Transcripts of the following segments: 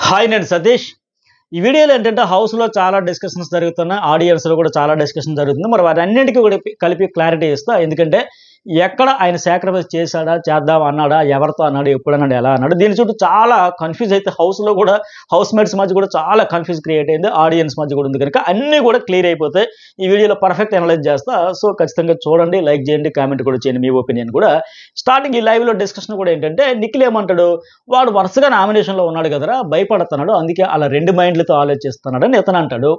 Hi నేను సతీష్. ఈ వీడియోలో ఏంటంటే హౌస్‌లో చాలా డిస్కషన్స్ జరుగుతున్నాయి. ఆడియన్స్‌లో కూడా చాలా డిస్కషన్ జరుగుతుంది. మరి వాటన్నింటికి కూడా కలిపి క్లారిటీ ఇస్తా. ఎందుకంటే ఎక్కడ ఆయన సాక్రిఫైస్ చేశాడా? చేద్దాం అన్నాడా? ఎవరితో అన్నాడు? ఎప్పుడన్నాడు? ఎలా అన్నాడు? దీని చుట్టూ చాలా కన్‌ఫ్యూజ్ అయితే హౌస్‌లో కూడా హౌస్‌మేట్స్ మధ్య కూడా చాలా కన్‌ఫ్యూజ్ క్రియేట్ అయింది. ఆడియన్స్ మధ్య కూడా ఉంది కనుక అన్నీ కూడా క్లియర్ అయిపోతాయి. ఈ వీడియోలో పర్ఫెక్ట్ అనలైజ్ చేస్తా. సో ఖచ్చితంగా చూడండి, లైక్ చేయండి, కామెంట్ కూడా చేయండి మీ ఒపీనియన్ కూడా. స్టార్టింగ్ ఈ లైవ్‌లో డిస్కషన్ కూడా ఏంటంటే నిఖిల్ ఏమంటాడు? వాడు వరుసగా నామినేషన్‌లో ఉన్నాడు కదరా! భయపడుతున్నాడు. అందుకే అలా 2 మైండ్‌లతో ఆలోచిస్తున్నాడని ఇతను అంటాడు.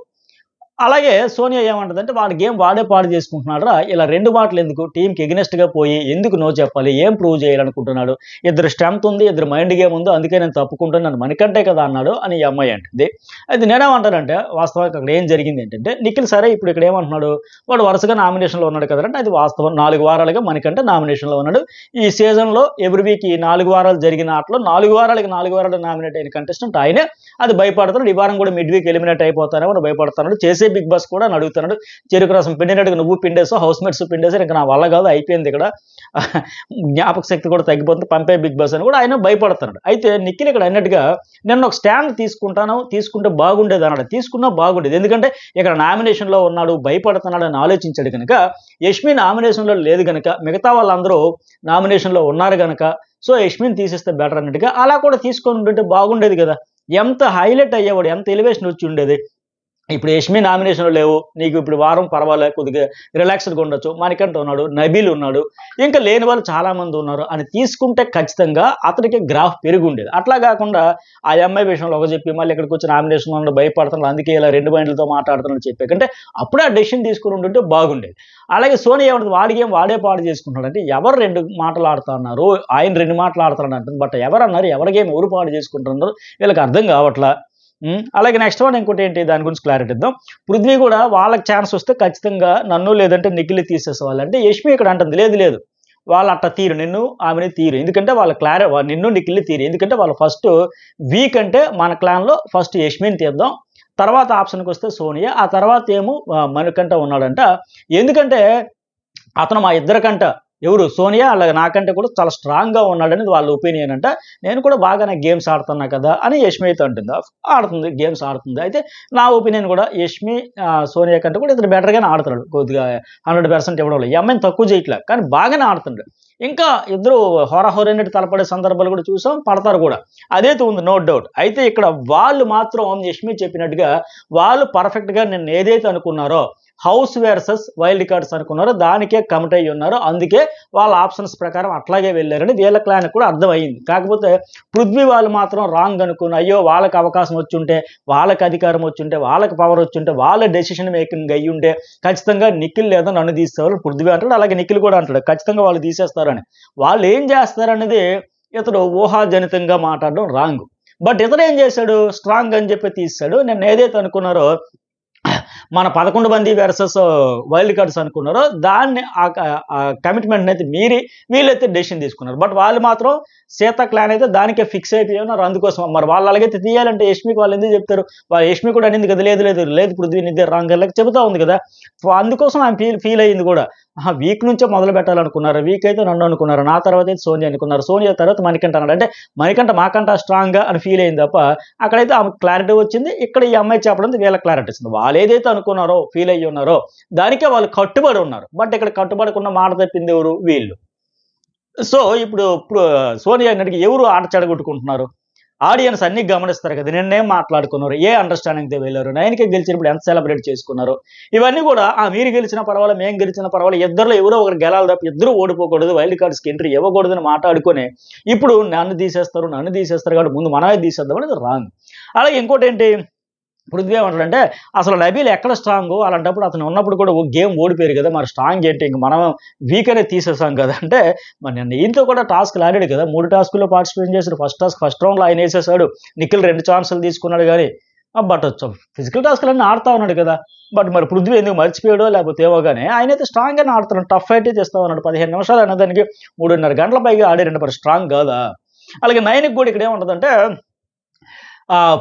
అలాగే సోనియా ఏమంటదంటే వాడి గేమ్ వాడే పాడు చేసుకుంటున్నాడురా, ఇలా 2 మాటలు ఎందుకు, టీంకి ఎగనెస్ట్‌గా పోయి ఎందుకు నో చెప్పాలి, ఏం ప్రూవ్ చేయాలనుకుంటున్నాడు, ఇద్దరు స్ట్రెంత్ ఉంది, ఇద్దరు మైండ్ గేమ్ ఉంది, అందుకే నేను తప్పుకుంటాను, నన్ను మణికంటే కదా అన్నాడు అని ఈ అమ్మాయి అంటుంది. అయితే నేనేమంటానంటే వాస్తవానికి అక్కడ ఏం జరిగింది ఏంటంటే నిఖిల్ సరే ఇప్పుడు ఇక్కడ ఏమంటున్నాడు, వాడు వరుసగా నామినేషన్లో ఉన్నాడు కదంటే అది వాస్తవం. 4 వారాలుగా మణికంటే నామినేషన్లో ఉన్నాడు. ఈ సీజన్లో ఎవ్రీ వీక్ ఈ 4 వారాలు జరిగిన ఆటలో 4 వారాలు నామినేట్ అయిన కంటెస్టెంట్ ఆయనే. అది భయపడుతున్నాడు. ఈ వారం కూడా మిడ్ వీక్ ఎలిమినేట్ అయిపోతానేమో భయపడుతున్నాడు. చేసే బిగ్ బాస్ కూడా అని అడుగుతున్నాడు. చెరుకు రసం పిండినట్టుగా నువ్వు పిండేసావు, హౌస్ మేట్స్ పిండేసారు, ఇంకా నా వల్ల కాదు, అయిపోయింది ఇక్కడ, జ్ఞాపక శక్తి కూడా తగ్గిపోతుంది, పంపే బిగ్ బాస్ అని కూడా ఆయన భయపడుతున్నాడు. అయితే నిఖిల్ ఇక్కడ అన్నట్టుగా నేను ఒక స్టాండ్ తీసుకుంటే బాగుండేది అన్నాడు. తీసుకున్నా బాగుండేది, ఎందుకంటే ఇక్కడ నామినేషన్లో ఉన్నాడు, భయపడుతున్నాడు అని ఆలోచించాడు కనుక. యష్మి నామినేషన్లో లేదు కనుక, మిగతా వాళ్ళందరూ నామినేషన్లో ఉన్నారు కనుక, సో యష్మిని తీసేస్తే బెటర్ అన్నట్టుగా అలా కూడా తీసుకొని ఉంటే బాగుండేది కదా. ఎంత హైలైట్ అయ్యేవాడు, ఎంత ఎలివేషన్ వచ్చి ఉండేది. ఇప్పుడు యష్మి నామినేషన్‌లో లేవు. నీకు ఇప్పుడు వారం పర్వాలే, కొద్దిగా రిలాక్స్‌డ్‌గా ఉండొచ్చు. మణికంఠ ఉన్నాడు, నబీల్ ఉన్నాడు, ఇంకా లేని వాళ్ళు చాలామంది ఉన్నారు అని తీసుకుంటే ఖచ్చితంగా అతనికి గ్రాఫ్ పెరిగుండేది. అట్లా కాకుండా ఆ అమ్మాయి విషయంలో ఒక చెప్పి మళ్ళీ ఇక్కడికొచ్చి నామినేషన్‌లో ఉన్నాడు, భయపడుతున్నాడు, అందుకే ఇలా 2 మైండ్లతో మాట్లాడుతున్నాడని చెప్పాకంటే అప్పుడే ఆ డెసిషన్ తీసుకొని ఉంటుంటే బాగుండేది. అలాగే సోనియా ఏమంటది, వాడి గేమ్ వాడే పాడు చేసుకుంటున్నాడు అంటే ఎవరు 2 మాటలు ఆడుతున్నారు? ఆయన 2 మాటలు ఆడుతున్నాడు అంటుంది. బట్ ఎవరన్నారు? ఎవరి గేమ్ ఎవరు పాడు చేసుకుంటున్నారు? వీళ్ళకి అర్థం కావట్లా. అలాగే నెక్స్ట్ వన్ ఇంకోటి ఏంటి, దాని గురించి క్లారిటీ ఇద్దాం. పృథ్వీ కూడా వాళ్ళకి ఛాన్స్ వస్తే ఖచ్చితంగా నన్ను లేదంటే నిఖిల్‌ని తీసేసేవాళ్ళు. అంటే యష్మి ఇక్కడ అంటుంది లేదు లేదు, వాళ్ళు అట్ట తీరు, నిన్ను ఆమెని తీరు, ఎందుకంటే వాళ్ళ నిన్ను నిఖిల్‌ని తీరు, ఎందుకంటే వాళ్ళు ఫస్ట్ వీక్ అంటే మన క్లాన్‌లో ఫస్ట్ యష్మిని తీద్దాం, తర్వాత ఆప్షన్‌కి వస్తే సోనియా, ఆ తర్వాత ఏమో మణికంఠ ఉన్నాడంట. ఎందుకంటే అతను మా ఇద్దరికంట ఎవరు సోనియా అలాగే నాకంటే కూడా చాలా స్ట్రాంగ్‌గా ఉన్నాడనేది వాళ్ళ ఒపీనియన్ అంట. నేను కూడా బాగానే గేమ్స్ ఆడుతున్నా కదా అని యష్మి అయితే అంటుంది. ఆడుతుంది, గేమ్స్ ఆడుతుంది. అయితే నా ఒపీనియన్ కూడా యష్మి సోనియా కంటే కూడా ఇతను బెటర్‌గానే ఆడుతున్నాడు. కొద్దిగా 100% ఇవ్వడంలో ఈ అమ్మాయిని తక్కువ చేయట్లే, కానీ బాగానే ఆడుతున్నాడు. ఇంకా ఇద్దరు హోరాహోరీనట్టు తలపడే సందర్భాలు కూడా చూసాం, పడతారు కూడా. అదైతే ఉంది, నో డౌట్. అయితే ఇక్కడ వాళ్ళు మాత్రం యష్మి చెప్పినట్టుగా వాళ్ళు పర్ఫెక్ట్‌గా నిన్న ఏదైతే అనుకున్నారో హౌస్ వర్సెస్ వైల్డ్ కార్డ్స్ అనుకున్నారో దానికే కమిట్ అయ్యి ఉన్నారు. అందుకే వాళ్ళ ఆప్షన్స్ ప్రకారం అట్లాగే వెళ్ళారని వీళ్ళ క్లాన్ కూడా అర్థమైంది. కాకపోతే పృథ్వీ వాళ్ళు మాత్రం రాంగ్ అనుకుని, అయ్యో వాళ్ళకి అవకాశం వచ్చుంటే, వాళ్ళకి అధికారం వచ్చుంటే, వాళ్ళకి పవర్ వచ్చుంటే, వాళ్ళ డెసిషన్ మేకింగ్ అయ్యి ఉంటే ఖచ్చితంగా నిఖిల్ లేదా నన్ను తీసేవాళ్ళు పృథ్వీ అంటాడు. అలాగే నిఖిల్ కూడా అంటాడు ఖచ్చితంగా వాళ్ళు తీసేస్తారని. వాళ్ళు ఏం చేస్తారనేది ఇతడు ఊహాజనితంగా మాట్లాడడం రాంగ్. బట్ ఇతడు ఏం చేశాడు, స్ట్రాంగ్ అని చెప్పి తీసాడు. నేను ఏదైతే అనుకున్నారో మన 11 మంది వర్సెస్ వైల్డ్ కార్డ్స్ అనుకున్నారో దాన్ని ఆ కమిట్మెంట్ అయితే మీరి వీళ్ళైతే డెసిషన్ తీసుకున్నారు. బట్ వాళ్ళు మాత్రం సీత క్లాన్ అయితే దానికే ఫిక్స్ అయిపోయి ఉన్నారు. అందుకోసం మరి వాళ్ళు అలాగైతే తీయాలంటే యష్మికి వాళ్ళు ఎందుకు చెప్తారు? వాళ్ళు యష్మి కూడా అనింది కదా, లేదు లేదు లేదు పృథ్వీ నిద్ర రాంగ్ చెబుతా ఉంది కదా. అందుకోసం ఆమె ఫీల్ అయ్యింది కూడా. వీక్ నుంచే మొదలు పెట్టాలనుకున్నారు, వీక్ అయితే నన్ను అనుకున్నారు, నా తర్వాత అయితే సోనియా అనుకున్నారు, సోనియా తర్వాత మణికంఠ అన్నాడు. అంటే మణికంఠ మాకంట స్ట్రాంగ్గా అని ఫీల్ అయింది తప్ప అక్కడైతే ఆమెకు క్లారిటీ వచ్చింది. ఇక్కడ ఈ అమ్మాయి చెప్పడం వీళ్ళ క్లారిటీ వచ్చింది. వాళ్ళు ఏదైతే అనుకున్నారో, ఫీల్ అయ్యి ఉన్నారో దానికే వాళ్ళు కట్టుబడి ఉన్నారు. బట్ ఇక్కడ కట్టుబడకుండా మాట తప్పింది ఎవరు? వీళ్ళు. సో ఇప్పుడు సోనియా అన్నట్టుగా ఎవరు ఆట చెడగొట్టుకుంటున్నారు? ఆడియన్స్ అన్ని గమనిస్తారు కదా, నిన్నేం మాట్లాడుకున్నారు, ఏ అండర్స్టాండింగ్తో వెళ్ళారు, 9కే గెలిచినప్పుడు ఎంత సెలబ్రేట్ చేసుకున్నారు, ఇవన్నీ కూడా మీరు గెలిచిన పర్వాలేదు, మేము గెలిచిన పర్వాలేదు, ఇద్దరులో ఎవరో ఒకరు గెలాలి తప్ప ఇద్దరు ఓడిపోకూడదు, వైల్డ్ కార్డ్స్కి ఎంట్రీ ఇవ్వకూడదని మాట్లాడుకొని ఇప్పుడు నన్ను తీసేస్తారు కాబట్టి ముందు మనమే తీసేద్దాం అనేది రాంగ్. అలాగే ఇంకోటి ఏంటి, పృథ్వీ ఏమంటాడంటే అసలు నబీల్ ఎక్కడ స్ట్రాంగ్, అలాంటప్పుడు అతను ఉన్నప్పుడు కూడా గేమ్ ఓడిపోయారు కదా, మరి స్ట్రాంగ్ ఏంటి, ఇంక మనం వీక్ అనేది తీసేసాం కదా అంటే, మరి నిన్న ఈయనతో కూడా టాస్క్లు ఆడాడు కదా, 3 టాస్కుల్లో పార్టిసిపేట్ చేశాడు. ఫస్ట్ రౌండ్లో ఆయన వేసేసాడు, నిఖిల్ 2 ఛాన్సులు తీసుకున్నాడు కానీ. బట్ ఫిజికల్ టాస్క్లన్నీ ఆడుతూ ఉన్నాడు కదా. బట్ మరి పృథ్వీ ఎందుకు మర్చిపోయాడో లేకపోతే ఏమో కానీ ఆయన అయితే స్ట్రాంగ్గానే ఆడుతున్నాడు, టఫ్ ఫైటే చేస్తూ ఉన్నాడు. 15 నిమిషాలు అనేదానికి 3.5 గంటల పైగా ఆడారండి, మరి స్ట్రాంగ్ కాదా? అలాగే 9కి కూడా ఇక్కడ ఏముంటుందంటే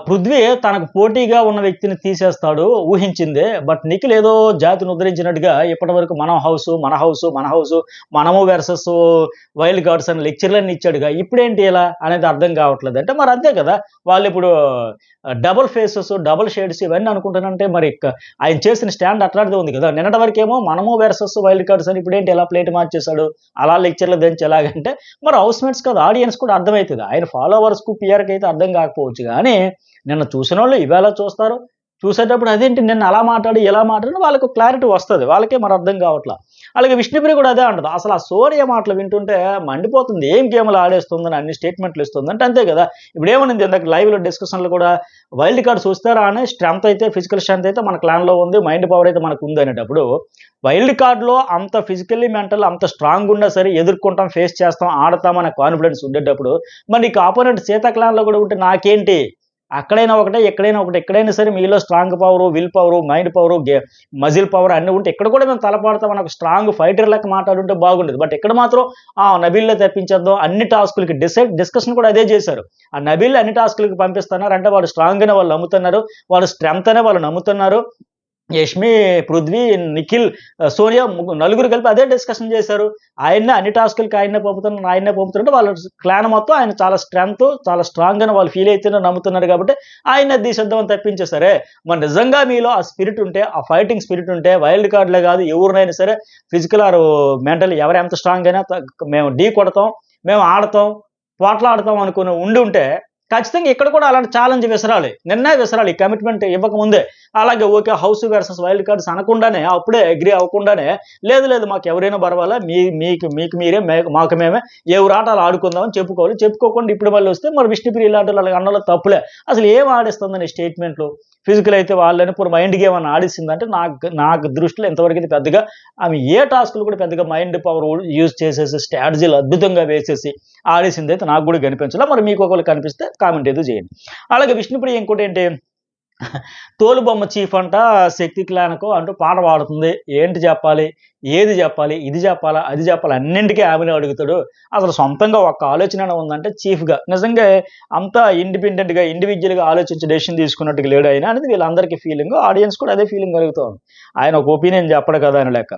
పృథ్వీ తనకు పోటీగా ఉన్న వ్యక్తిని తీసేస్తాడు ఊహించిందే. బట్ నిఖిల్ ఏదో జాతిని ఉద్ధరించినట్టుగా ఇప్పటివరకు మన హౌసు మనము వెర్సెస్ వైల్డ్ కార్డ్స్ అని లెక్చర్లన్నీ ఇచ్చాడుగా. ఇప్పుడేంటి ఇలా అనేది అర్థం కావట్లేదు. అంటే మరి అంతే కదా, వాళ్ళు ఇప్పుడు డబుల్ ఫేసెస్, డబుల్ షేడ్స్ ఇవన్నీ అనుకుంటానంటే మరి ఆయన చేసిన స్టాండ్ అట్లాంటిది ఉంది కదా. నిన్నటి వరకేమో మనము వెర్సెస్ వైల్డ్ కార్డ్స్ అని, ఇప్పుడేంటి ఎలా ప్లేట్ మార్చేశాడు, అలా లెక్చర్లు దంచి ఎలాగంటే మరి హౌస్ మేట్స్ కదా, ఆడియన్స్ కూడా అర్థమవుతుంది. ఆయన ఫాలోవర్స్కు పిఆర్కి అయితే అర్థం కాకపోవచ్చు కానీ నిన్న చూసిన వాళ్ళు ఇవాళ చూస్తారు. చూసేటప్పుడు అదేంటి నిన్న అలా మాట్లాడి ఇలా మాట్లాడి వాళ్ళకు క్లారిటీ వస్తుంది, వాళ్ళకే మరి అర్థం కావట్లా. అలాగే విష్ణుప్రియ కూడా అదే అంటది, అసలు ఆ సోనియా మాటలు వింటుంటే మండిపోతుంది, ఏం గేమ్లు ఆడేస్తుందని అన్ని స్టేట్మెంట్లు ఇస్తుంది అంటే అంతే కదా. ఇప్పుడు ఏమనింది ఇందాక లైవ్లో డిస్కషన్లో కూడా, వైల్డ్ కార్డ్ చూస్తారా అని స్ట్రెంత్ అయితే ఫిజికల్ స్ట్రెంత్ అయితే మన క్లాన్లో ఉంది, మైండ్ పవర్ అయితే మనకు ఉంది అనేటప్పుడు వైల్డ్ కార్డ్లో అంత ఫిజికల్లీ మెంటల్ అంత స్ట్రాంగ్ ఉన్నా సరే ఎదుర్కొంటాం, ఫేస్ చేస్తాం, ఆడతాం అనే కాన్ఫిడెన్స్ ఉండేటప్పుడు మరి నీకు ఆపోనెంట్ సీతా క్లాన్లో కూడా ఉంటే నాకేంటి, అక్కడైనా ఒకటే ఎక్కడైనా ఒకటే, ఎక్కడైనా సరే మీలో strong power, will power, mind power, muscle power అన్నీ ఉంటే ఇక్కడ కూడా మేము తలపడతాం ఒక స్ట్రాంగ్ ఫైటర్ లెక్క మాట్లాడుంటే బాగుండేది. బట్ ఇక్కడ మాత్రం నబీల్లో తెప్పించేద్దాం, అన్ని టాస్కులకి డిస్కషన్ కూడా అదే చేశారు. ఆ నబీల్ అన్ని టాస్కులకి పంపిస్తున్నారు అంటే వాడు స్ట్రాంగ్ అనే వాళ్ళు నమ్ముతున్నారు, వాడు స్ట్రెంత్ అనే వాళ్ళు నమ్ముతున్నారు. యష్మి, పృథ్వీ, నిఖిల్, సోనియా నలుగురు కలిపి అదే డిస్కషన్ చేశారు. ఆయన్నే అన్ని టాస్కులకి ఆయన్నే పంపుతుంటే వాళ్ళ క్లాన్ మొత్తం ఆయన చాలా స్ట్రెంత్, చాలా స్ట్రాంగ్ అని వాళ్ళు ఫీల్ అయితే నమ్ముతున్నారు కాబట్టి ఆయన తీసేద్దామని తప్పించేసరే. మరి నిజంగా మీలో ఆ స్పిరిట్ ఉంటే, ఆ ఫైటింగ్ స్పిరిట్ ఉంటే వైల్డ్ కార్డులే కాదు ఎవరినైనా సరే ఫిజికల్ ఆర్ మెంటల్ ఎవరు ఎంత స్ట్రాంగ్ అయినా మేము ఢీ కొడతాం, మేము ఆడతాం, పోట్లాడతాం అనుకుని ఉంటే ఖచ్చితంగా ఇక్కడ కూడా అలాంటి ఛాలెంజ్ విసరాలి, నిర్ణయం విసరాలి, కమిట్మెంట్ ఇవ్వకముందే. అలాగే okay house versus wild cards అనకుండానే, అప్పుడే అగ్రి అవ్వకుండానే లేదు మాకు ఎవరైనా పర్వాలా, మీకు మీరే, మాకు మేమే ఎవరు ఆటలు ఆడుకుందామని చెప్పుకోకుండా ఇప్పుడు మళ్ళీ వస్తే మరి విష్ణుప్రియ ఇలాంటి వాళ్ళకి అన్నలో తప్పులే. అసలు ఏం ఆడిస్తుందని స్టేట్మెంట్లు, ఫిజికల్ అయితే వాళ్ళని ఇప్పుడు మైండ్ గేమ్ అని ఆడిస్తుందంటే నాకు దృష్టిలో ఇంతవరకు అయితే పెద్దగా ఆమె ఏ టాస్కులు కూడా పెద్దగా మైండ్ పవర్ యూజ్ చేసేసి స్ట్రాటజీలు అద్భుతంగా వేసేసి ఆడేసింది అయితే నాకు కూడా కనిపించలే. మరి మీకు ఒకళ్ళు కనిపిస్తే కామెంట్ ఏదో చేయండి. అలాగే విష్ణుప్రియ ఇంకోటి ఏంటి, తోలుబొమ్మ చీఫ్ అంట శక్తి క్లాన్కు అంటూ పాట పాడుతుంది. ఏంటి చెప్పాలి, ఏది చెప్పాలి, ఇది చెప్పాలా, అది చెప్పాలి, అన్నింటికీ ఆమెనే అడుగుతాడు. అసలు సొంతంగా ఒక్క ఆలోచన ఉందంటే చీఫ్గా నిజంగా అంతా ఇండిపెండెంట్గా ఇండివిజువల్గా ఆలోచించి డెసిషన్ తీసుకున్నట్టుగా లేడు ఆయన అనేది వీళ్ళందరికీ ఫీలింగ్, ఆడియన్స్ కూడా అదే ఫీలింగ్ కలుగుతుంది. ఆయన ఒక ఒపీనియన్ చెప్పడు కదా అని లెక్క.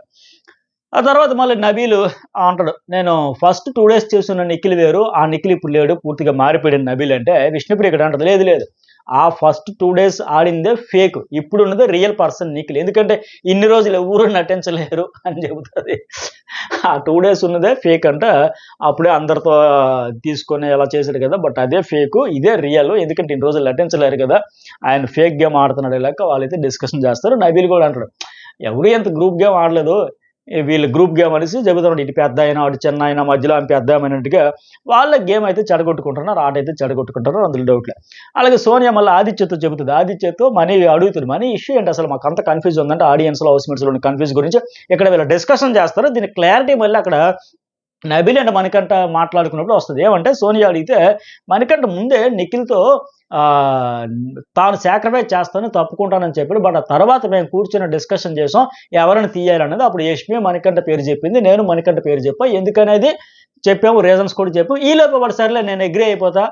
ఆ తర్వాత మళ్ళీ నబీలు అంటాడు, నేను ఫస్ట్ 2 days చేస్తున్న నిఖిల్ వేరు, ఆ నిఖిల్ ఇప్పుడు లేడు, పూర్తిగా మారిపోయాడు నబీల్ అంటే. విష్ణుప్రియ ఇక్కడ అంటది, లేదు ఆ ఫస్ట్ 2 days ఆడిందే ఫేక్, ఇప్పుడు ఉన్నదే రియల్ పర్సన్ నిఖిల్, ఎందుకంటే ఇన్ని రోజులు ఎవరు నటించలేరు అని చెబుతుంది. ఆ 2 days ఉన్నదే ఫేక్ అంట, అప్పుడే అందరితో తీసుకొని ఎలా చేశాడు కదా, బట్ అదే ఫేక్, ఇదే రియల్, ఎందుకంటే ఇన్ని రోజులు నటించలేరు కదా, ఆయన ఫేక్ గేమ్ ఆడుతున్నాడు లేక వాళ్ళైతే డిస్కషన్ చేస్తారు. నబీల్ కూడా అంటాడు, ఎవరు ఎంత గ్రూప్ గేమ్ ఆడలేదు, వీళ్ళు గ్రూప్ గేమ్ అనేసి చెబుతున్నాడు. ఇటు పెద్ద అయినా అటు చిన్న అయినా మధ్యలో ఆమె పెద్ద అయినట్టుగా వాళ్ళ గేమ్ అయితే చెడగొట్టుకుంటున్నారు, ఆట అయితే చెడగొట్టుకుంటున్నారు, అందులో డౌట్లే. అలాగే సోనియా మళ్ళీ ఆదిత్యతో చెబుతుంది, ఆదిత్యతో మనీ అడుగుతుంది. మనీ ఇష్యూ ఏంటి అసలు, మాకు అంత కన్ఫ్యూజ్ ఉందంటే ఆడియన్స్లో హౌస్మేట్స్లో కన్ఫ్యూజ్ గురించి ఇక్కడ వీళ్ళు డిస్కషన్ చేస్తారు. దీని క్లారిటీ మళ్ళీ అక్కడ నబీల్ అండ్ మణికంఠ మాట్లాడుకున్నప్పుడు వస్తుంది. ఏమంటే సోనియా అడిగితే మణికంఠ ముందే నిఖిల్తో తాను సాక్రిఫైస్ చేస్తాను, తప్పుకుంటానని చెప్పాడు. బట్ ఆ తర్వాత మేము కూర్చొని డిస్కషన్ చేసాం ఎవరిని తీయాలన్నది. అప్పుడు యష్మి మణికంఠ పేరు చెప్పింది, నేను మణికంఠ పేరు చెప్పా, ఎందుకనేది చెప్పాము, రీజన్స్ కూడా చెప్పాము. ఈ లోపు వాడు సరేలే నేను అగ్రీ అయిపోతా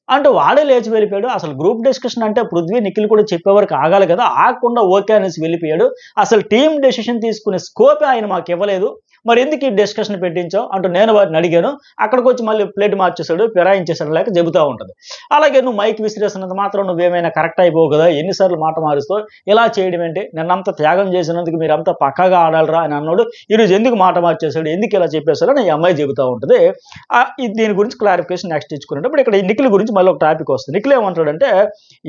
అంటూ వాడే లేచి వెళ్ళిపోయాడు. అసలు గ్రూప్ డిస్కషన్ అంటే పృథ్వీ నిఖిల్ కూడా చెప్పేవరకు ఆగాలి కదా, ఆగకుండా ఓకే అనేసి వెళ్ళిపోయాడు. అసలు టీం డెసిషన్ తీసుకునే స్కోపే ఆయన మాకు ఇవ్వలేదు, మరి ఎందుకు ఈ డిస్కషన్ పెట్టించావు అంటూ నేను వారిని అడిగాను. అక్కడికి వచ్చి మళ్ళీ ప్లేట్ మార్చేశాడు, ఫిరాయించేశాడు లేక చెబుతూ ఉంటుంది. అలాగే నువ్వు మైక్ విసిరేసినంత మాత్రం నువ్వేమైనా కరెక్ట్ అయిపోవు కదా, ఎన్నిసార్లు మాట మారుస్తావు, ఇలా చేయడం ఏంటి, నిన్నంతా త్యాగం చేసినందుకు మీరంతా పక్కగా ఆడాలరా అని అన్నాడు. ఈరోజు ఎందుకు మాట మార్చేశాడు, ఎందుకు ఇలా చెప్పేశాడు అని ఈ అమ్మాయి చెబుతూ ఉంటుంది. దీని గురించి క్లారిఫికేషన్ నెక్స్ట్ ఇచ్చుకున్నప్పుడు ఇక్కడ నిఖిల్ గురించి మళ్ళీ ఒక టాపిక్ వస్తుంది. నిఖిల్ ఏమంటాడంటే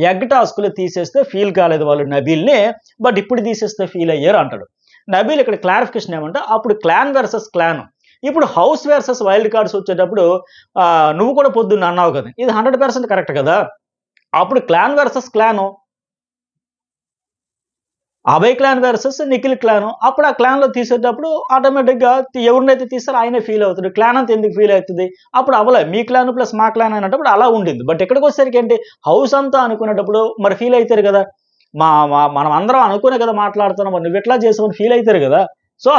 ఎగ్ టాస్కులు తీసేస్తే ఫీల్ కాలేదు వాళ్ళు నబీల్ని, బట్ ఇప్పుడు తీసేస్తే ఫీల్ అయ్యారు అంటాడు. నబీల్ ఇక్కడ క్లారిఫికేషన్ ఏమంటే అప్పుడు క్లాన్ వర్సెస్ క్లాన్, ఇప్పుడు హౌస్ వర్సెస్ వైల్డ్ కార్డ్స్ వచ్చేటప్పుడు నువ్వు కూడా పొద్దున్న అన్నావు కదా, ఇది 100% కరెక్ట్ కదా. అప్పుడు clan versus clan, Abhay clan versus Nikhil clan, అప్పుడు ఆ క్లాన్లో తీసేటప్పుడు ఆటోమేటిక్గా ఎవరినైతే తీస్తారో ఆయనే ఫీల్ అవుతుంది, క్లాన్ అంతా ఎందుకు ఫీల్ అవుతుంది, అప్పుడు అవలే మీ క్లాన్ ప్లస్ మా క్లాన్ అనేటప్పుడు అలా ఉండింది. బట్ ఎక్కడికి వచ్చేసరికి ఏంటి, హౌస్ అంతా అనుకునేటప్పుడు మరి ఫీల్ అవుతారు కదా, మనం అందరం అనుకునే కదా మాట్లాడుతున్నాం, మరి నువ్వు ఎట్లా చేసామని ఫీల్ అవుతారు కదా. సో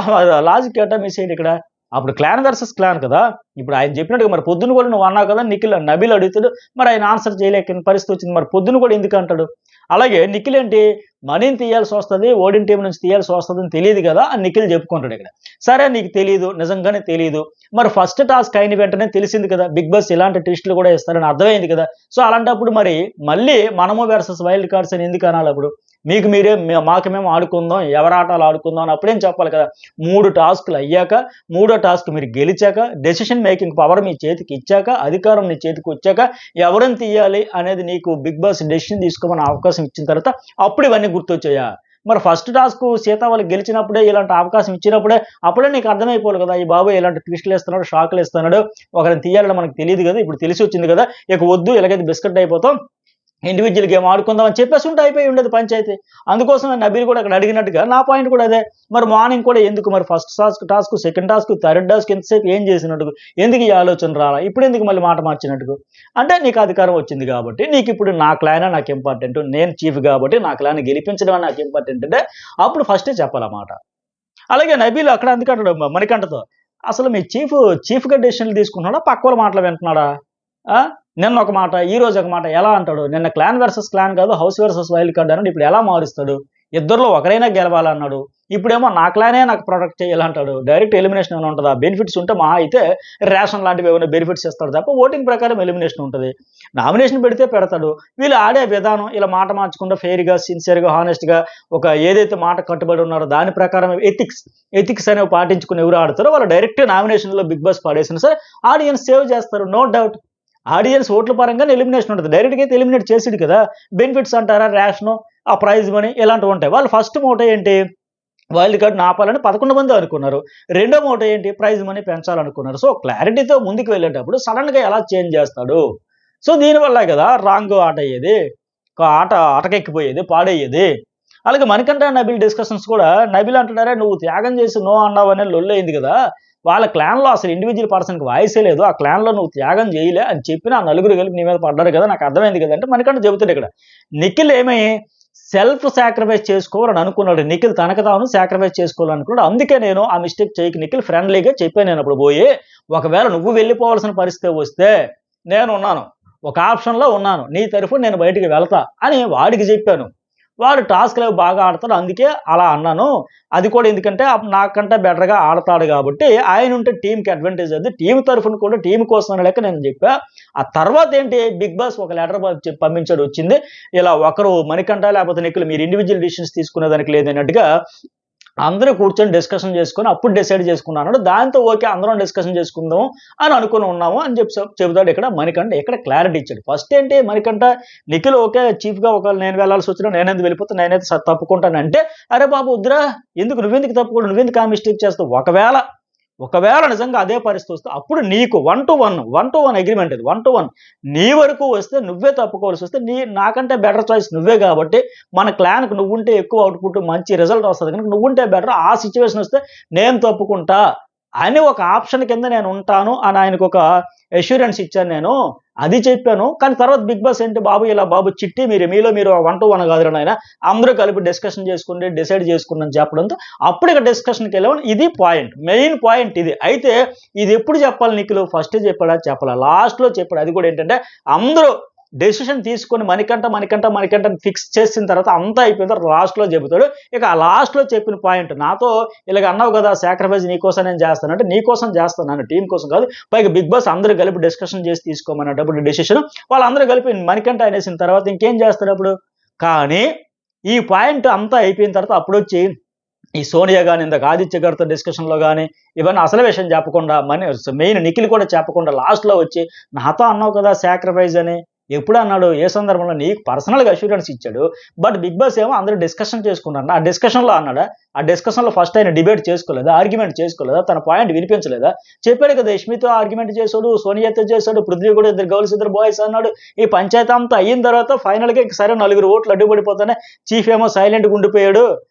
లాజిక్ ఎట్టా మిస్ అయ్యింది ఇక్కడ, అప్పుడు క్లాన్ వర్సెస్ క్లాన్ కదా, ఇప్పుడు ఆయన చెప్పినట్టుగా మరి పొద్దున కూడా నువ్వు అన్నావు కదా నబీల్ అడుగుతాడు, మరి ఆయన ఆన్సర్ చేయలేక పరిస్థితి వచ్చింది. మరి పొద్దున కూడా ఎందుకు అంటాడు? అలాగే నిఖిల్ ఏంటి, మనీని తీయాల్సి వస్తుంది, ఓడిన టీం నుంచి తీయాల్సి వస్తుంది అని తెలియదు కదా అని నిఖిల్ చెప్పుకుంటాడు ఇక్కడ. సరే నీకు తెలియదు, నిజంగానే తెలియదు, మరి ఫస్ట్ టాస్క్ అయిన వెంటనే తెలిసింది కదా బిగ్ బాస్ ఇలాంటి ట్విస్టులు కూడా ఇస్తారని అర్థమైంది కదా. సో అలాంటప్పుడు మరి మళ్ళీ మనము వర్సెస్ వైల్డ్ కార్డ్స్ అని ఎందుకు అనాలి? అప్పుడు మీకు మీరే మాకు మేము ఆడుకుందాం, ఎవరి ఆటలు ఆడుకుందాం అని అప్పుడేం చెప్పాలి కదా. 3 టాస్కులు అయ్యాక, 3వ టాస్క్ మీరు గెలిచాక, డెసిషన్ మేకింగ్ పవర్ మీ చేతికి ఇచ్చాక, అధికారం నీ చేతికి వచ్చాక, ఎవరిని తీయాలి అనేది నీకు బిగ్ బాస్ డెసిషన్ తీసుకోమని అవకాశం ఇచ్చిన తర్వాత అప్పుడు ఇవన్నీ గుర్తొచ్చాయా? మరి ఫస్ట్ టాస్క్ సీత వాళ్ళు గెలిచినప్పుడే, ఇలాంటి అవకాశం ఇచ్చినప్పుడే అప్పుడే నీకు అర్థమైపోవాలి కదా, ఈ బాబు ఇలాంటి ట్విస్టులు ఇస్తున్నాడు, షాకులు ఇస్తున్నాడు, ఒకరిని తీయాలని మనకు తెలియదు కదా, ఇప్పుడు తెలిసి వచ్చింది కదా, ఇక వద్దు, ఇలాగైతే బిస్కెట్ అయిపోతాం, ఇండివిజువల్ గేమ్ ఆడుకుందాం అని చెప్పేసి ఉంటే అయిపోయి ఉండేది పంచాయతీ. అందుకోసం నబీల్ కూడా అక్కడ అడిగినట్టుగా నా పాయింట్ కూడా అదే. మరి మార్నింగ్ కూడా ఎందుకు మరి first task, second task, third task ఎంతసేపు ఏం చేసినట్టుకు, ఎందుకు ఈ ఆలోచన రాలా, ఇప్పుడు ఎందుకు మళ్ళీ మాట మార్చినట్టుకు? అంటే నీకు అధికారం వచ్చింది కాబట్టి, నీకు ఇప్పుడు నా క్లానే నాకు ఇంపార్టెంట్, నేను చీఫ్ కాబట్టి నా క్లాన్ గెలిపించడం నాకు ఇంపార్టెంట్ అంటే అప్పుడు ఫస్టే చెప్పాలన్నమాట. అలాగే నబీల్ అక్కడ అందుకంటాడు మణికంఠతో, అసలు మీ చీఫ్గా డెసిషన్లు తీసుకుంటున్నాడా, పక్క వాళ్ళ మాటలు వింటున్నాడా? నిన్న ఒక మాట, ఈ రోజు ఒక మాట ఎలా అంటాడు? నిన్న క్లాన్ వర్సెస్ క్లాన్ కాదు, హౌస్ వర్సెస్ వైల్డ్ కార్డ్ అన్నాడు, ఇప్పుడు ఎలా మారుస్తాడు? ఇద్దరిలో ఒకరైనా గెలవాలన్నాడు, ఇప్పుడేమో నా క్లానే నాకు ప్రొటెక్ట్ చేయాలంటాడు. డైరెక్ట్ ఎలిమినేషన్ ఏమైనా ఉంటుందా? బెనిఫిట్స్ ఉంటే మా అయితే రేషన్ లాంటివి ఏమైనా బెనిఫిట్స్ ఇస్తాడు తప్ప ఓటింగ్ ప్రకారం ఎలిమినేషన్ ఉంటుంది. నామినేషన్ పెడితే పెడతాడు. వీళ్ళు ఆడే విధానం ఇలా మాట మార్చకుండా ఫెయిర్గా, సిన్సియర్గా, హానెస్ట్గా ఒక ఏదైతే మాట కట్టుబడి ఉన్నారో దాని ప్రకారం ఎథిక్స్ అనేవి పాటించుకుని ఎవరు ఆడతారో వాళ్ళు డైరెక్ట్ నామినేషన్లో బిగ్ బాస్ పాడేసినా సరే ఆడియన్స్ సేవ్ చేస్తారు, నో డౌట్. ఆడియన్స్ ఓట్ల పరంగానే ఎలిమినేషన్ ఉంటుంది, డైరెక్ట్గా అయితే ఎలిమినేట్ చేసిడు కదా. బెనిఫిట్స్ అంటారా, రేషను, ఆ ప్రైజ్ మనీ ఇలాంటివి ఉంటాయి. వాళ్ళు ఫస్ట్ మోటో ఏంటి, వైల్డ్ కార్డ్ ఆపాలని 11 మంది అనుకున్నారు. రెండో మోటో ఏంటి, ప్రైజ్ మనీ పెంచాలనుకున్నారు. సో క్లారిటీతో ముందుకు వెళ్ళేటప్పుడు సడన్గా ఎలా చేంజ్ చేస్తాడు? సో దీనివల్ల కదా రాంగ్ ఆట అయ్యేది, ఆటకెక్కిపోయేది, పాడయ్యేది. అలాగే మణికంఠ నబీల్ డిస్కషన్స్ కూడా నబీల్ అంటున్నారే, నువ్వు త్యాగం చేసి నో అన్నావు అనే లొల్లయింది కదా, వాళ్ళ క్లాన్లో అసలు ఇండివిజువల్ పర్సన్కి వాయిసే లేదు, ఆ క్లాన్లో నువ్వు త్యాగం చేయలే అని చెప్పిన ఆ నలుగురు కలిపి నీ మీద పడ్డారు కదా, నాకు అర్థమైంది కదా అంటే మణికంఠ చెబుతాడు ఇక్కడ. నిఖిల్ ఏమై సెల్ఫ్ సాక్రిఫైస్ చేసుకోవాలని అనుకున్నాడు, నిఖిల్ తనకు తాను సాక్రిఫైస్ చేసుకోవాలనుకున్నాడు. అందుకే నేను ఆ మిస్టేక్ చేయకి నిఖిల్ ఫ్రెండ్లీగా చెప్పాను. నేను అప్పుడు పోయి, ఒకవేళ నువ్వు వెళ్ళిపోవాల్సిన పరిస్థితి వస్తే నేను ఉన్నాను, ఒక ఆప్షన్లో ఉన్నాను, నీ తరఫున నేను బయటికి వెళ్తా అని వాడికి చెప్పాను. వాడు టాస్క్లు బాగా ఆడతాడు, అందుకే అలా అన్నాను. అది కూడా ఎందుకంటే నాకంటే బెటర్గా ఆడతాడు కాబట్టి ఆయన ఉంటే టీంకి అడ్వాంటేజ్ అది, టీం తరఫున కూడా టీం కోసం లెక్క నేను చెప్పా. ఆ తర్వాత ఏంటి, బిగ్ బాస్ ఒక లెటర్ పంపించాడు, వచ్చింది ఇలా ఒకరు మణికంఠ లేకపోతే నిఖిల్ మీరు ఇండివిజువల్ డిసిషన్స్ తీసుకునేదానికి లేదన్నట్టుగా అందరూ కూర్చొని డిస్కషన్ చేసుకొని అప్పుడు డిసైడ్ చేసుకున్నాను. దాంతో ఓకే అందరం డిస్కషన్ చేసుకుందాం అని అనుకుని ఉన్నాము అని చెబుతాడు ఇక్కడ మణికంఠ. ఇక్కడ క్లారిటీ ఇచ్చాడు. ఫస్ట్ ఏంటి, మణికంఠ నిఖిల్ ఓకే చీఫ్గా ఒకవేళ నేను వెళ్ళాల్సి వచ్చినా నేనెందుకు వెళ్ళిపోతే నేనైతే తప్పుకుంటానంటే, అరే బాబు వద్దురా, నువ్వెందుకు తప్పుకోడు, నువ్వెందుకు ఆ మిస్టేక్ చేస్తావు? ఒకవేళ నిజంగా అదే పరిస్థితి వస్తే అప్పుడు నీకు 1-to-1 అగ్రిమెంట్, ఇది 1-to-1 నీ వరకు వస్తే నువ్వే తప్పుకోవాల్సి వస్తే నాకంటే బెటర్ చాయిస్ నువ్వే కాబట్టి మన క్లాన్కి నువ్వుంటే ఎక్కువ అవుట్పుట్ మంచి రిజల్ట్ వస్తుంది కనుక నువ్వుంటే బెటర్, ఆ సిచ్యువేషన్ వస్తే నేను తప్పుకుంటా అని ఒక ఆప్షన్ కింద నేను ఉంటాను అని ఆయనకు ఒక అష్యూరెన్స్ ఇచ్చాను నేను, అది చెప్పాను. కానీ తర్వాత బిగ్ బాస్ ఏంటి, బాబు చిట్టి మీలో మీరు 1-to-1 కాదు ఆయన, అందరూ కలిపి డిస్కషన్ చేసుకుని డిసైడ్ చేసుకున్నాను చెప్పడంతో అప్పుడు ఇక డిస్కషన్కి వెళ్ళాము. ఇది పాయింట్, మెయిన్ పాయింట్ ఇది. అయితే ఇది ఎప్పుడు చెప్పాలి నిఖిల్, ఫస్ట్ చెప్పాలా లాస్ట్లో చెప్పాడు. అది కూడా ఏంటంటే అందరూ డెసిషన్ తీసుకొని మణికంఠ ఫిక్స్ చేసిన తర్వాత అంతా అయిపోయిన తర్వాత లాస్ట్లో చెబుతాడు. ఇక ఆ లాస్ట్లో చెప్పిన పాయింట్, నాతో ఇలాగ అన్నావు కదా సాక్రిఫైస్ నీకోసం నేను చేస్తానంటే నీకోసం చేస్తాను, టీం కోసం కాదు. పైగా బిగ్ బాస్ అందరూ కలిపి డిస్కషన్ చేసి తీసుకోమన్నప్పుడు డెసిషన్ వాళ్ళందరూ కలిపి మణికంఠ అనేసిన తర్వాత ఇంకేం చేస్తాడు అప్పుడు. కానీ ఈ పాయింట్ అంతా అయిపోయిన తర్వాత అప్పుడు వచ్చి ఈ సోనియా కానీ ఇందాక ఆదిత్య గారితో డిస్కషన్లో కానీ ఇవన్నీ అసలు విషయం చెప్పకుండా మెయిన్ నిఖిల్ కూడా చెప్పకుండా లాస్ట్లో వచ్చి నాతో అన్నావు కదా సాక్రిఫైస్ అని, ఎప్పుడు అన్నాడు, ఏ సందర్భంలో? నీకు పర్సనల్గా అష్యూరెన్స్ ఇచ్చాడు. బట్ బిగ్ బాస్ ఏమో అందరూ డిస్కషన్ చేసుకున్నాడు, ఆ డిస్కషన్లో అన్నాడా? ఆ డిస్కషన్లో ఫస్ట్ ఆయన డిబేట్ చేసుకోలేదా, ఆర్గ్యుమెంట్ చేసుకోలేదా, తన పాయింట్ వినిపించలేదా? చెప్పాడు కదా, యష్మితో ఆర్గ్యుమెంట్ చేశాడు, సోనియాతో చేశాడు, పృథ్వీ కూడా ఇద్దరు బాయ్స్ అన్నాడు. ఈ పంచాయతీ అంతా అయిన తర్వాత ఫైనల్గా సరే 4 ఓట్లు అడ్డుపడిపోతానే చీఫ్ ఏమో సైలెంట్గా ఉండిపోయాడు,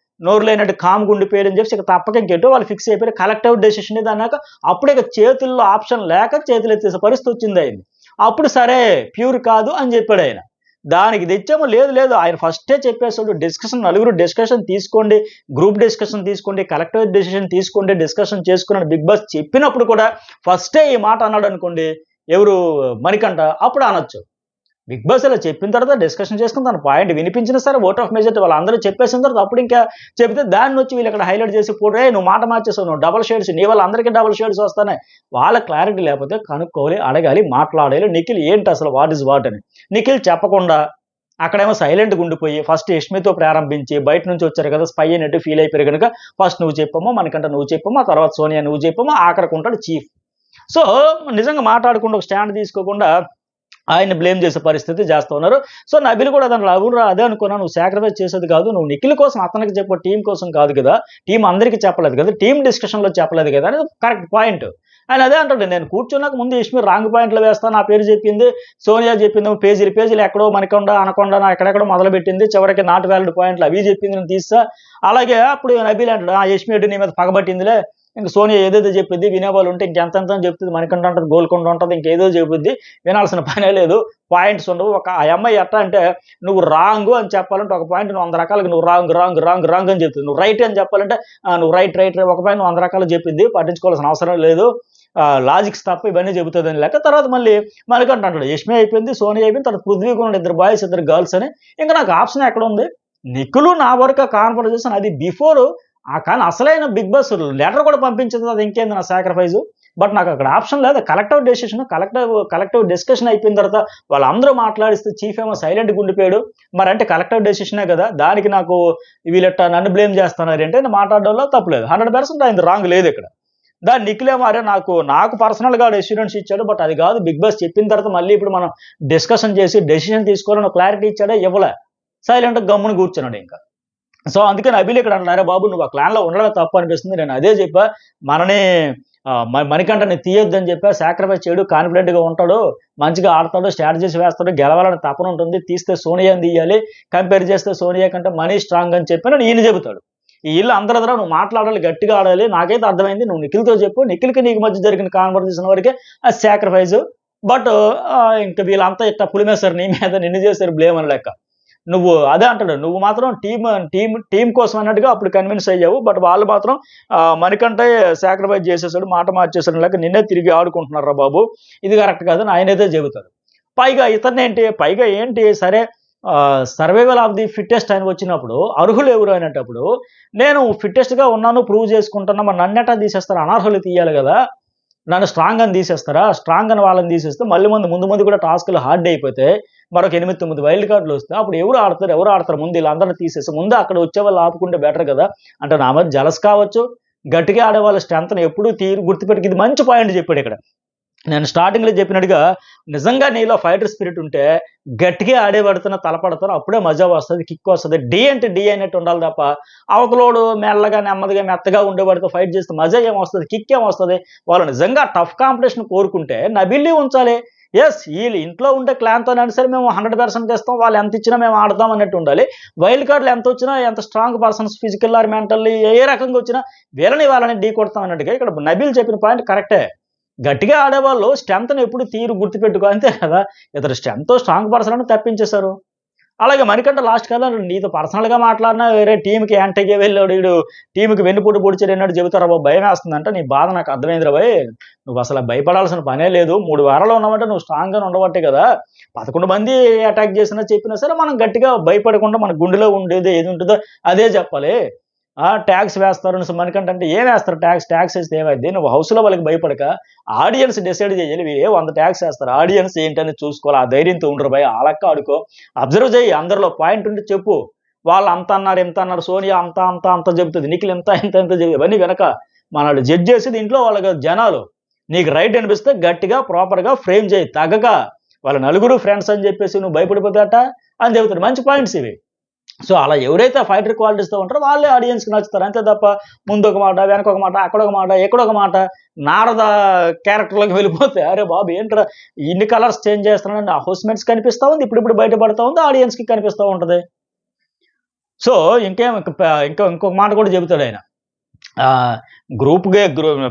నోరు లేనట్టు కామ్గా ఉండిపోయాడు అని చెప్పి ఇక తప్పక ఇంకేంటో వాళ్ళు ఫిక్స్ అయిపోయారు. కలెక్టివ్ డెసిషన్ ఇది అన్నాక అప్పుడే ఇక చేతుల్లో ఆప్షన్ లేక చేతులు ఎత్తేసే పరిస్థితి వచ్చింది అయింది. అప్పుడు సరే ప్యూర్ కాదు అని చెప్పాడు ఆయన. దానికి తెచ్చామో లేదు లేదు ఆయన ఫస్టే చెప్పేసాడు డిస్కషన్, నలుగురు డిస్కషన్ తీసుకోండి, గ్రూప్ డిస్కషన్ తీసుకోండి, కలెక్టివ్ డెసిషన్ తీసుకోండి, డిస్కషన్ చేసుకున్నాడు బిగ్ బాస్ చెప్పినప్పుడు కూడా ఫస్టే ఈ మాట అన్నాడు అనుకోండి ఎవరు మణికంఠ, అప్పుడు అనొచ్చు. బిగ్ బాస్ ఇలా చెప్పిన తర్వాత డిస్కషన్ చేసుకుని తన పాయింట్ వినిపించిన సరే ఓట్ ఆఫ్ మెజారిటీ వాళ్ళందరూ చెప్పేసిన తర్వాత అప్పుడు ఇంకా చెప్తే దాన్ని వచ్చి వీళ్ళు ఇక్కడ హైలైట్ చేసి పోతే నువ్వు మాట మార్చేసావు, నువ్వు డబల్ షేడ్స్, నీ వల్ల అందరికీ డబల్ షేడ్స్ వస్తాయి. వాళ్ళ క్లారిటీ లేకపోతే కనుక్కోవాలి, అడగాలి, మాట్లాడాలి. నిఖిల్ ఏంటి అసలు వాట్ ఈజ్ వాట్ అని నిఖిల్ చెప్పకుండా అక్కడేమో సైలెంట్గా ఉండిపోయి ఫస్ట్ యష్మితో ప్రారంభించి బయట నుంచి వచ్చారు కదా స్పై అయినట్టు ఫీల్ అయిపోయారు కనుక ఫస్ట్ నువ్వు చెప్పమ్మో, మనకంటే నువ్వు చెప్పమ్మో, ఆ తర్వాత సోనియా నువ్వు చెప్పమ్మో, ఆఖరికి ఉంటాడు చీఫ్. సో నిజంగా మాట్లాడకుండా ఒక స్టాండ్ తీసుకోకుండా ఆయన్ని బ్లేమ్ చేసే పరిస్థితి చేస్తూ ఉన్నారు. సో నబిల్ కూడా దాంట్లో అవునురా అదే అనుకున్నా, నువ్వు సాక్రిఫైస్ చేసేది కాదు, నువ్వు నిఖిల్ కోసం అతనికి చెప్పు, టీం కోసం కాదు కదా, టీం అందరికీ చెప్పలేదు కదా, టీం డిస్కషన్లో చెప్పలేదు కదా అనేది కరెక్ట్ పాయింట్. ఆయన అదే అంటాడు, నేను కూర్చున్నాక ముందు యష్మి రాంగ్ పాయింట్లు వేస్తాను, నా పేరు చెప్పింది, సోనియా చెప్పింది, పేజీలు ఎక్కడో మనకొండ అనకొండ ఎక్కడెక్కడో మొదలుపెట్టింది, చివరికి నాట్ వ్యాలిడ్ పాయింట్లు అవి చెప్పింది నేను తీస్తా. అలాగే అప్పుడు నబిల్ అంటాడు, ఆ యష్మి నీ మీద పగబట్టిందిలే, ఇంకా సోనియా ఏదేదో చెప్పింది, వినేవాళ్ళు ఉంటే ఇంకెంత చెప్తుంది, మనకంట ఉంటుంది, గోల్కొండ ఉంటుంది, ఇంకేదో చెప్పింది, వినాల్సిన పనే లేదు, పాయింట్స్ ఉండవు. ఆ అమ్మాయి ఎట్లా అంటే నువ్వు రాంగ్ అని చెప్పాలంటే ఒక పాయింట్ నువ్వు 100 రకాలుగా నువ్వు రాంగ్ అని చెప్తుంది, నువ్వు రైట్ అని చెప్పాలంటే నువ్వు రైట్ ఒక పాయింట్ 100 రకాలు చెప్పింది, పట్టించుకోవాల్సిన అవసరం లేదు, లాజిక్స్ తప్ప ఇవన్నీ చెబుతుందని లేక. తర్వాత మళ్ళీ మనకంట అంటాడు యష్మి అయిపోయింది, సోనియా అయిపోయింది, తర్వాత పృథ్వీ కూడా 2 బాయ్స్ 2 గర్ల్స్ అని. ఇంకా నాకు ఆప్షన్ ఎక్కడ ఉంది? నిఖిల్ నా వరకు కాన్ఫిడెన్స్ అది బిఫోర్ కానీ అసలైన బిగ్ బాస్ లెటర్ కూడా పంపించింది, అది ఇంకేంది నా సాక్రిఫైజ్. బట్ నాకు అక్కడ ఆప్షన్ లేదు, కలెక్టివ్ డెసిషన్, కలెక్టివ్ డిస్కషన్ అయిపోయిన తర్వాత వాళ్ళందరూ మాట్లాడిస్తే చీఫ్ ఏమో సైలెంట్గా ఉండిపోయాడు. మరి అంటే కలెక్టివ్ డెసిషనే కదా, దానికి నాకు వీళ్ళట్ట నన్ను బ్లేమ్ చేస్తున్నారు అంటే మాట్లాడడంలో తప్పలేదు, 100% ఆయన రాంగ్ లేదు ఇక్కడ. దాన్ని నిఖిలేమో అరే నాకు పర్సనల్గా అష్యూరెన్స్ ఇచ్చాడు, బట్ అది కాదు బిగ్ బాస్ చెప్పిన తర్వాత మళ్ళీ ఇప్పుడు మనం డిస్కషన్ చేసి డెసిషన్ తీసుకోవాలని క్లారిటీ ఇచ్చాడే, ఇవ్వలే, సైలెంట్గా గమ్మున కూర్చున్నాడు ఇంకా. సో అందుకని అభిల్ ఇక్కడ అంటున్నారే బాబు నువ్వు ఆ క్లాన్లో ఉండడమే తప్పు అనిపిస్తుంది, నేను అదే చెప్పా, మనని మణికంఠని తీయొద్దని చెప్పా, సాక్రిఫైస్ చేయడు, కాన్ఫిడెంట్గా ఉంటాడు, మంచిగా ఆడతాడు, స్ట్రాటజీస్ వేస్తాడు, గెలవాలని తపన ఉంటుంది, తీస్తే సోనియాని తీయాలి, కంపేర్ చేస్తే సోనియా కంటే మనీ స్ట్రాంగ్ అని చెప్పి ఈయన చెబుతాడు. ఈ ఇల్లు అందరి దగ్గర నువ్వు మాట్లాడాలి, గట్టిగా ఆడాలి, నాకైతే అర్థమైంది, నువ్వు నిఖిల్తో చెప్పు, నిఖిల్కి నీకు మధ్య జరిగిన కాన్వర్సేషన్ వరకే అది సాక్రిఫైస్. బట్ ఇంకా వీళ్ళంతా ఇట్లా పులిమేశారు నీ మీద, నిన్ను చేశారు బ్లేమ్ అని లెక్క. నువ్వు అదే అంటాడు, నువ్వు మాత్రం టీం కోసం అన్నట్టుగా అప్పుడు కన్విన్స్ అయ్యావు, బట్ వాళ్ళు మాత్రం మనకంటే సాక్రిఫైస్ చేసేసాడు, మాట మార్చేసాడు లేక నిన్నే తిరిగి ఆడుకుంటున్నారా బాబు, ఇది కరెక్ట్ కాదని ఆయనైతే చెబుతారు. పైగా ఏంటి సరే సర్వైవల్ ఆఫ్ ది ఫిట్టెస్ట్ అని వచ్చినప్పుడు అర్హులు ఎవరు అనేటప్పుడు నేను ఫిట్టెస్ట్గా ఉన్నాను ప్రూవ్ చేసుకుంటున్నా, మరి నన్నెటా తీసేస్తారు, అనర్హులు తీయాలి కదా, నన్ను స్ట్రాంగ్ అని తీసేస్తారా, స్ట్రాంగ్ అని వాళ్ళని తీసేస్తే మళ్ళీ ముందు కూడా టాస్క్లు హార్డ్ అయిపోతే మరొక 8-9 వైల్డ్ కార్డులు వస్తే అప్పుడు ఎవరు ఆడతారు ముందు వీళ్ళందరినీ తీసేసి ముందు అక్కడ వచ్చే వాళ్ళు ఆపుకుంటే బెటర్ కదా. అంటే నా మధ్య జలస్ కావచ్చు, గట్టిగా ఆడే వాళ్ళ స్ట్రెంత్ని ఎప్పుడూ గుర్తుపెట్టుకు, ఇది మంచి పాయింట్ చెప్పాడు ఇక్కడ. నేను స్టార్టింగ్లో చెప్పినట్టుగా నిజంగా నీలో ఫైటర్ స్పిరిట్ ఉంటే గట్టిగా ఆడేపడుతున్నా తలపడుతున్నా అప్పుడే మజా వస్తుంది, కిక్ వస్తుంది. డి అంటే డి అయినట్టు ఉండాలి తప్ప అవతలోడు మెల్లగా నెమ్మదిగా మెత్తగా ఉండేవాడితో ఫైట్ చేస్తే మజా ఏమొస్తుంది, కిక్ ఏమొస్తుంది. వాళ్ళు నిజంగా టఫ్ కాంపిటీషన్ కోరుకుంటే నబిల్ని ఉంచాలి. ఎస్ వీళ్ళు ఇంట్లో ఉంటే క్లాన్తో సరే మేము 100% ఇస్తాం, వాళ్ళు ఎంత ఇచ్చినా మేము ఆడతాం అన్నట్టు ఉండాలి. వైల్డ్ కార్డులు ఎంత వచ్చినా, ఎంత strong persons physical or mentally ఏ రకంగా వచ్చినా వాళ్ళని ఢీ కొడతాం అన్నట్టుగా ఇక్కడ నబిల్ చెప్పిన పాయింట్ కరెక్టే. గట్టిగా ఆడేవాళ్ళు స్ట్రెంత్ని ఎప్పుడు గుర్తుపెట్టుకో, అంతే కదా. ఇతరు స్ట్రాంగ్ పర్సన్ అని తప్పించేశారు. అలాగే మణికంఠ లాస్ట్ కదా నీతో పర్సనల్గా మాట్లాడినా వేరే టీంకి యాంటీగా వెళ్ళాడు, వీడు టీంకి వెన్నుపోటు పొడిచాడు అన్నట్టు చెబుతారా బాబు, భయం వేస్తుందంట. నీ బాధ నాకు అర్థమైంది రా భయ్, నువ్వు అసలు భయపడాల్సిన పనే లేదు, 3 వారాలు ఉన్నామంటే నువ్వు స్ట్రాంగ్గా ఉండబట్టే కదా. 11 మంది అటాక్ చేసినా చెప్పినా సరే మనం గట్టిగా భయపడకుండా మన గుండెలో ఉండేది ఏది ఉంటుందో అదే చెప్పాలి. ట్యాక్స్ వేస్తారు మనకంటే అంటే ఏం వేస్తారు, ట్యాక్స్ వేస్తే ఏమైంది, నువ్వు హౌస్లో వాళ్ళకి భయపడక ఆడియన్స్ డిసైడ్ చేయాలి, 100 ట్యాక్స్ వేస్తారు, ఆడియన్స్ ఏంటని చూసుకోవాలి, ఆ ధైర్యంతో ఉండరు భయ, ఆ లెక్క ఆడుకో, అబ్జర్వ్ చేయి, అందరిలో పాయింట్ ఉంటే చెప్పు, వాళ్ళు అంత అన్నారు ఇంత అన్నారు, సోనియా అంత చెబుతుంది, నిఖిల్ ఎంత చెబుతుంది, ఇవన్నీ వెనక మనల్ని జడ్జ్ చేసేది ఇంట్లో వాళ్ళకి జనాలు. నీకు రైట్ అనిపిస్తే గట్టిగా ప్రాపర్గా ఫ్రేమ్ చేయి, తగ్గక వాళ్ళ నలుగురు ఫ్రెండ్స్ అని చెప్పేసి నువ్వు భయపడిపోతాట అని చెబుతారు. మంచి పాయింట్స్ ఇవి. సో అలా ఎవరైతే ఫైటర్ క్వాలిటీస్తో ఉంటారో వాళ్ళే ఆడియన్స్కి నచ్చుతారు, అంతే తప్ప ముందు ఒక మాట వెనక ఒక మాట అక్కడ ఒక మాట ఎక్కడొక మాట నారద క్యారెక్టర్లోకి వెళ్ళిపోతే అరే బాబు ఏంట్రా ఇన్ని కలర్స్ చేంజ్ చేస్తున్నాడని హౌస్మేట్స్ కనిపిస్తూ ఉంది, ఇప్పుడు బయటపడుతూ ఉంది, ఆడియన్స్కి కనిపిస్తూ ఉంటుంది. సో ఇంకొక మాట కూడా చెబుతాడు ఆయన,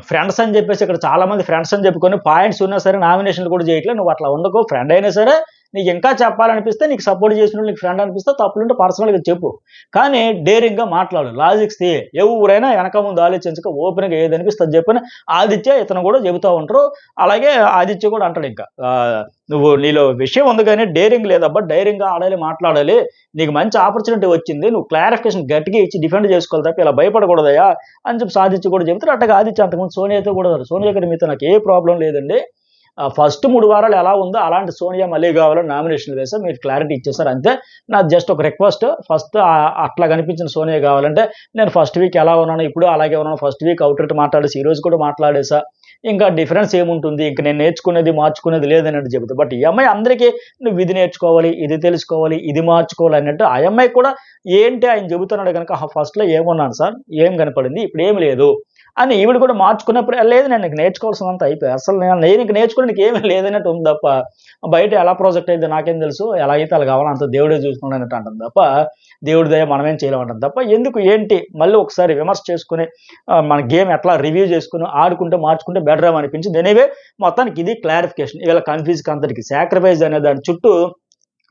ఫ్రెండ్స్ అని చెప్పేసి ఇక్కడ చాలా మంది ఫ్రెండ్స్ అని చెప్పుకొని పాయింట్స్ ఉన్నా సరే నామినేషన్లు కూడా చేయట్లేదు, నువ్వు అట్లా ఉండకు, ఫ్రెండ్ అయినా సరే నీకు ఇంకా చెప్పాలనిపిస్తే, నీకు సపోర్ట్ చేసిన నీకు ఫ్రెండ్ అనిపిస్తే తప్పులుంటే పర్సనల్గా చెప్పు, కానీ డేరింగ్గా మాట్లాడు, లాజిక్స్ తీ. ఎవరైనా వెనక ముందు ఆలోచించక ఓపెన్గా ఏది అనిపిస్తే అది చెప్పని ఆదిత్య ఇతను కూడా చెబుతూ ఉంటారు. అలాగే ఆదిత్య కూడా అంటాడు, ఇంకా నువ్వు నీలో విషయం ఉంది కానీ డేరింగ్ లేదబ్బా, డైరింగ్గా ఆడాలి, మాట్లాడాలి, నీకు మంచి ఆపర్చునిటీ వచ్చింది, నువ్వు క్లారిఫికేషన్ గట్టిగా ఇచ్చి డిఫెండ్ చేసుకోవాలి తప్ప ఇలా భయపడకూడదయా అని చెప్పి ఆదిత్య కూడా చెబుతారు. అట్టగా ఆదిత్య అంతకుముందు సోనియాతో కూడా, సోనియా గారి మీతో నాకు ఏ ప్రాబ్లం లేదండి, ఫస్ట్ 3 వారాలు ఎలా ఉందో అలాంటి సోనియా మళ్ళీ కావాలని నామినేషన్ వేసా, మీరు క్లారిటీ ఇచ్చేసారు అంతే. నాకు జస్ట్ ఒక రిక్వెస్ట్, ఫస్ట్ అట్లా కనిపించిన సోనియా కావాలంటే నేను ఫస్ట్ వీక్ ఎలా ఉన్నాను ఇప్పుడు అలాగే ఉన్నాను, ఫస్ట్ వీక్ అవుట్ మాట్లాడేసి ఈరోజు కూడా మాట్లాడేసా, ఇంకా డిఫరెన్స్ ఏముంటుంది, ఇంక నేను నేర్చుకునేది మార్చుకునేది లేదన్నట్టు చెబుతా. బట్ ఈ అమ్మాయి అందరికీ నువ్వు ఇది నేర్చుకోవాలి, ఇది తెలుసుకోవాలి, ఇది మార్చుకోవాలి అన్నట్టు ఆ అమ్మాయి కూడా ఏంటి ఆయన చెబుతున్నాడు కనుక ఫస్ట్లో ఏమన్నాను సార్, ఏం కనపడింది, ఇప్పుడు ఏమి లేదు అని ఈవిడ కూడా మార్చుకున్నప్పుడు లేదు నేను నీకు నేర్చుకోవాల్సినంత అయిపోయి, అసలు నేను ఇంక నేర్చుకోవడానికి ఏమీ లేదన్నట్టు ఉంది తప్ప, బయట ఎలా ప్రాజెక్ట్ అయితే నాకేం తెలుసు, ఎలా అయితే అలా కావాలో అంత దేవుడే చూసుకున్నానట్టు అంటుంది తప్ప, దేవుడి దయ మనమేం చేయలేమంటాం తప్ప, ఎందుకు ఏంటి మళ్ళీ ఒకసారి విమర్శ చేసుకుని మన గేమ్ ఎట్లా రివ్యూ చేసుకుని ఆడుకుంటే మార్చుకుంటే బెటర్ అనిపించింది. ఎనీవే మొత్తానికి ఇది క్లారిఫికేషన్. ఇవాళ కన్ఫ్యూజ్కి అంతటికి సాక్రిఫైస్ అనే దాని చుట్టూ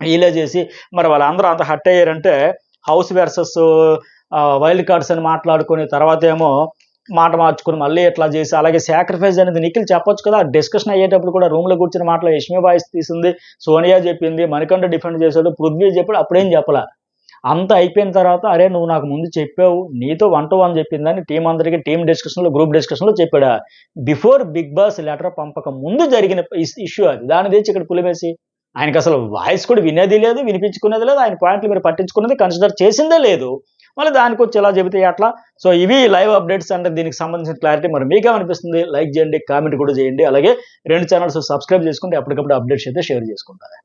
ఇలా చేసి మరి వాళ్ళందరూ అంత హట్ అయ్యారంటే హౌస్ వర్సెస్ వైల్డ్ కార్డ్స్ అని మాట్లాడుకుని తర్వాత ఏమో మాట మార్చుకుని మళ్ళీ ఇట్లా చేసి, అలాగే సాక్రిఫైస్ అనేది నిఖిల్ చెప్పొచ్చు కదా, డిస్కషన్ అయ్యేటప్పుడు కూడా రూమ్లో కూర్చుని మాటలు యష్మి వాయిస్ తీసింది, సోనియా చెప్పింది, మణికంఠ డిఫెండ్ చేశాడు, పృథ్వీ చెప్పాడు, అప్పుడేం చెప్పలా. అంత అయిపోయిన తర్వాత అరే నువ్వు నాకు ముందు చెప్పావు, నీతో 1 to 1 చెప్పిందని టీం అందరికీ టీం డిస్కషన్లో గ్రూప్ డిస్కషన్లో చెప్పాడా, బిఫోర్ బిగ్ బాస్ లెటర్ పంపక ముందు జరిగిన ఇష్యూ అది, దాన్ని తెచ్చి ఇక్కడ పులిమేసి ఆయనకి అసలు వాయిస్ కూడా వినేది లేదు, వినిపించుకునేది లేదు, ఆయన పాయింట్లు మీరు పట్టించుకున్నది కన్సిడర్ చేసిందే లేదు, మళ్ళీ దానికి వచ్చి ఎలా చెబితే అట్లా. సో ఇవి లైవ్ అప్డేట్స్ అంటే దీనికి సంబంధించిన క్లారిటీ. మరి మీకేమనిపిస్తుంది, లైక్ చేయండి, కామెంట్ కూడా చేయండి, అలాగే 2 ఛానల్స్ సబ్స్క్రైబ్ చేసుకుంటే అప్పటికప్పుడు అప్డేట్స్ అయితే షేర్ చేసుకుంటారు.